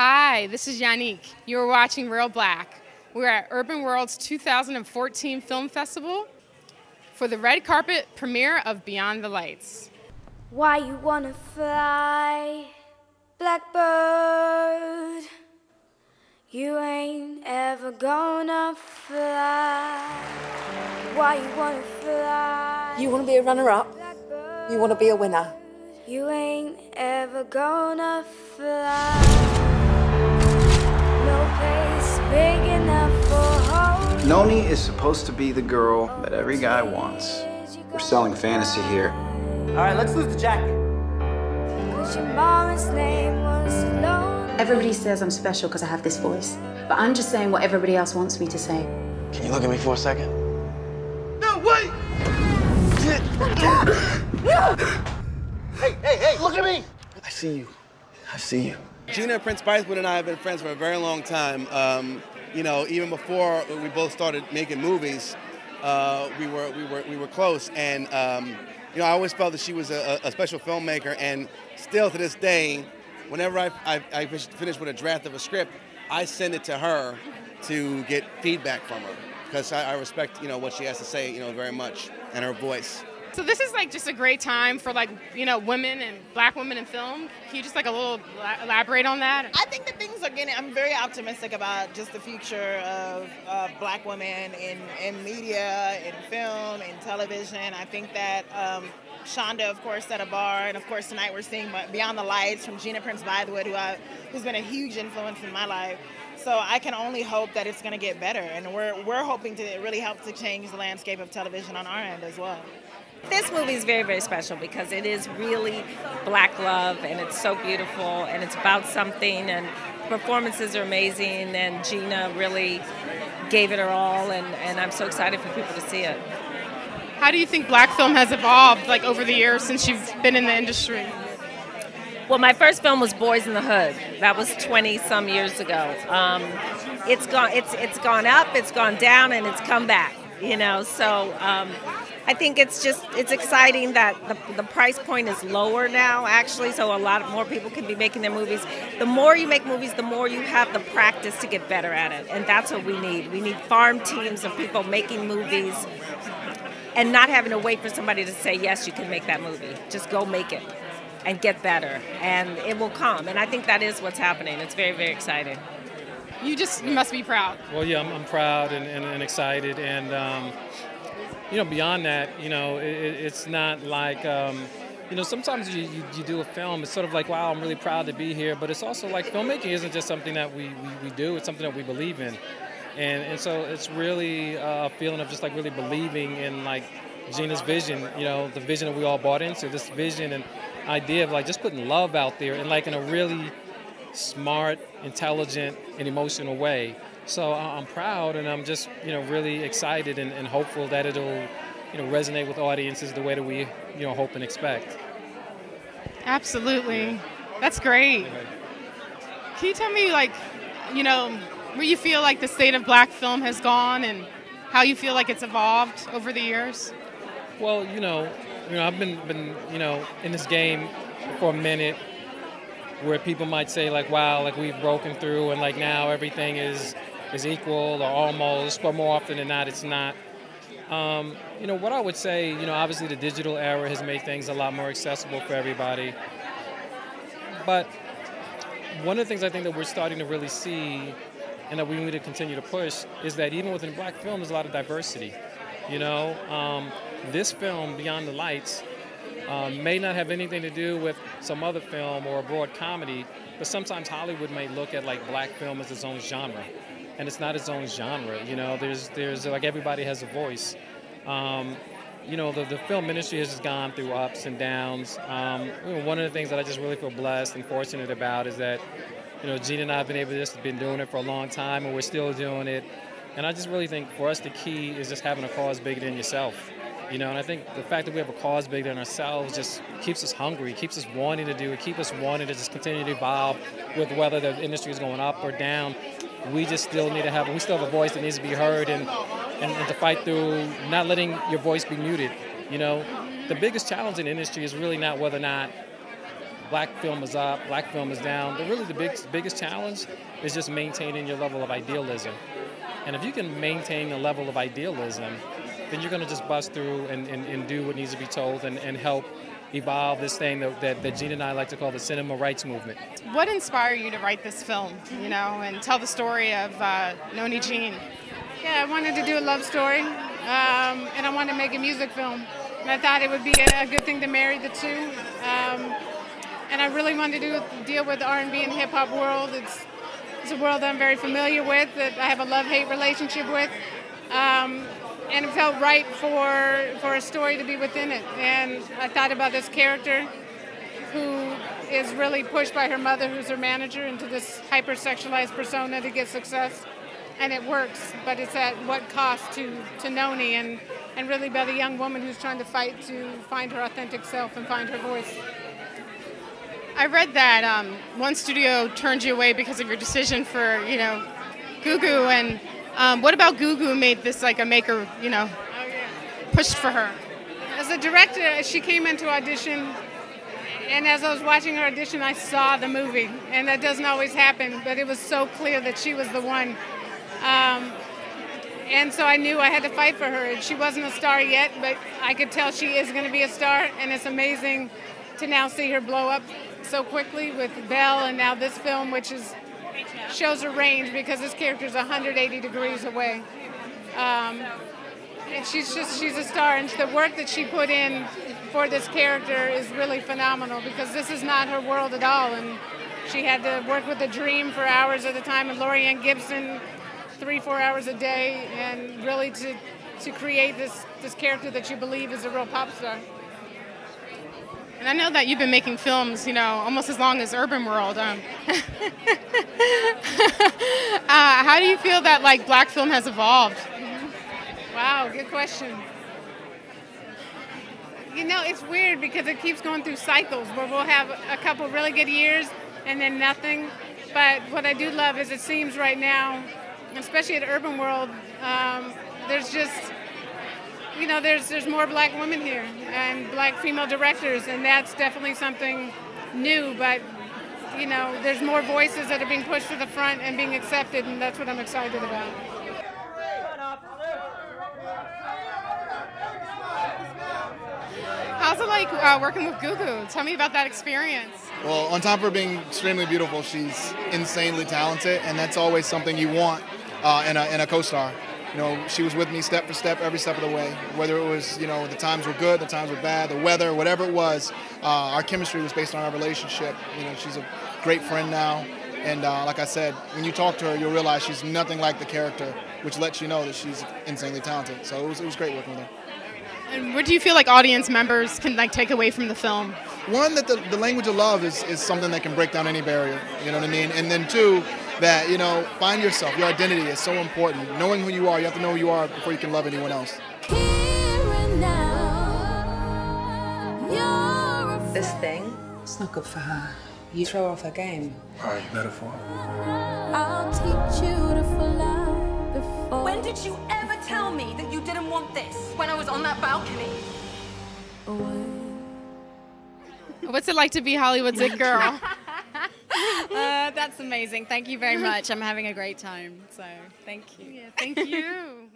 Hi, this is YANIQUE. You are watching Real Black. We're at Urbanworld's 2014 Film Festival for the red carpet premiere of Beyond the Lights. Why you wanna fly, blackbird? You ain't ever gonna fly. Why you wanna fly? You wanna be a runner-up? You wanna be a winner? You ain't ever gonna fly. No place big enough for hope. Noni is supposed to be the girl that every guy wants. We're selling fantasy here. All right, let's lose the jacket. Cause your mama's name was Sloan. Everybody says I'm special because I have this voice, but I'm just saying what everybody else wants me to say. Can you look at me for a second? No, wait! Hey, look at me! I see you. I see you. GINA Prince-BYTHEWOOD and I have been friends for a very long time. You know, even before we both started making movies, we were close. And you know, I always felt that she was a special filmmaker. And still to this day, whenever I finish with a draft of a script, I send it to her to get feedback from her because I respect what she has to say very much and her voice. So this is like just a great time for women and black women in film. Can you just elaborate on that? I think that things are getting, I'm very optimistic about just the future of black women in media, in film, in television. I think that Shonda, of course, set a bar, and of course tonight we're seeing Beyond the Lights from GINA Prince-BYTHEWOOD, who's been a huge influence in my life. So I can only hope that it's going to get better, and we're hoping to really help to change the landscape of television on our end as well. This movie is very, very special because it is really black love and it's so beautiful and it's about something and performances are amazing and GINA really gave it her all and I'm so excited for people to see it. How do you think black film has evolved over the years since you've been in the industry? Well, my first film was Boys in the Hood. That was 20-some years ago. It's gone up, it's gone down, and it's come back. So I think it's exciting that the price point is lower now, actually, so a lot more people can be making their movies. The more you make movies, the more you have the practice to get better at it, and that's what we need. We need farm teams of people making movies and not having to wait for somebody to say, yes, you can make that movie. Just go make it and get better, and it will come, and I think that is what's happening. It's very, very exciting. You must be proud. Well, yeah, I'm proud and excited, and beyond that, it's not like, sometimes you do a film, it's sort of like, wow, I'm really proud to be here, but it's also like filmmaking isn't just something that we do, it's something that we believe in, and so it's really a feeling of just really believing in GINA's vision, the vision that we all bought into, this vision and idea of just putting love out there and in a really smart, intelligent, and emotional way. So I'm proud, and I'm just really excited and hopeful that it'll resonate with audiences the way that we hope and expect. Absolutely, that's great. Can you tell me where you feel the state of black film has gone and how you feel it's evolved over the years? Well, I've been in this game for a minute, where people might say wow, we've broken through and now everything is equal or almost, but more often than not, it's not. What I would say, obviously the digital era has made things a lot more accessible for everybody. But one of the things I think that we're starting to really see and that we need to continue to push is that even within black film, there's a lot of diversity. This film, Beyond the Lights, may not have anything to do with some other film or a broad comedy, but sometimes Hollywood may look at black film as its own genre, and it's not its own genre. There's everybody has a voice. The film industry has just gone through ups and downs. One of the things that I just really feel blessed and fortunate about is that GINA and I have been doing it for a long time, and we're still doing it. And I just really think for us the key is just having a cause bigger than yourself. And I think the fact that we have a cause bigger than ourselves just keeps us hungry, keeps us wanting to do it, keeps us wanting to just continue to evolve with whether the industry is going up or down. We still have a voice that needs to be heard and to fight through not letting your voice be muted. The biggest challenge in the industry is really not whether or not black film is up, black film is down. But really the biggest challenge is just maintaining your level of idealism. And if you can maintain a level of idealism, then you're going to just bust through and do what needs to be told and help evolve this thing that Gina and I like to call the cinema rights movement. What inspired you to write this film, you know, and tell the story of Noni Jean? Yeah, I wanted to do a love story, and I wanted to make a music film. And I thought it would be a good thing to marry the two. And I really wanted to deal with the R&B and hip-hop world. It's a world that I'm very familiar with, that I have a love-hate relationship with. And it felt right for a story to be within it. And I thought about this character who is really pushed by her mother, who's her manager, into this hypersexualized persona to get success. And it works, but it's at what cost to Noni and really by the young woman who's trying to fight to find her authentic self and find her voice. I read that one studio turned you away because of your decision for, you know, Gugu, and what about Gugu made this like a maker, you know, pushed for her? As a director, she came into audition, and as I was watching her audition, I saw the movie, and that doesn't always happen, but it was so clear that she was the one. And so I knew I had to fight for her. And she wasn't a star yet, but I could tell she is going to be a star, and it's amazing to now see her blow up so quickly with Belle and now this film, which shows her range because this character is 180 degrees away. And she's a star, and the work that she put in for this character is really phenomenal because this is not her world at all, and she had to work with a dream for hours at a time, and Lorianne Gibson 3-4 hours a day, and really to create this character that you believe is a real pop star. And I know that you've been making films, you know, almost as long as Urbanworld. How do you feel that like black film has evolved? Wow, good question. You know, it's weird because it keeps going through cycles where we'll have a couple really good years and then nothing. But what I do love is it seems right now, especially at Urbanworld, there's just, you know, there's more black women here and black female directors, and that's definitely something new, but, you know, there's more voices that are being pushed to the front and being accepted, and that's what I'm excited about. How's it like working with Gugu? Tell me about that experience. Well, on top of her being extremely beautiful, she's insanely talented, and that's always something you want in a co-star. You know, she was with me step for step, every step of the way. Whether it was, you know, the times were good, the times were bad, the weather, whatever it was, our chemistry was based on our relationship. You know, she's a great friend now, and like I said, when you talk to her, you'll realize she's nothing like the character, which lets you know that she's insanely talented. So it was great working with her. And what do you feel like audience members can like take away from the film? One, that the language of love is something that can break down any barrier, you know what I mean? And then two, that, you know, find yourself. Your identity is so important. Knowing who you are, you have to know who you are before you can love anyone else. This thing, it's not good for her. You throw her off her game. All right, you better for I'll teach you to fly before. When did you ever tell me that you didn't want this? When I was on that balcony? What's it like to be Hollywood's it girl? That's amazing. Thank you very much. I'm having a great time. So, thank you. Yeah, thank you.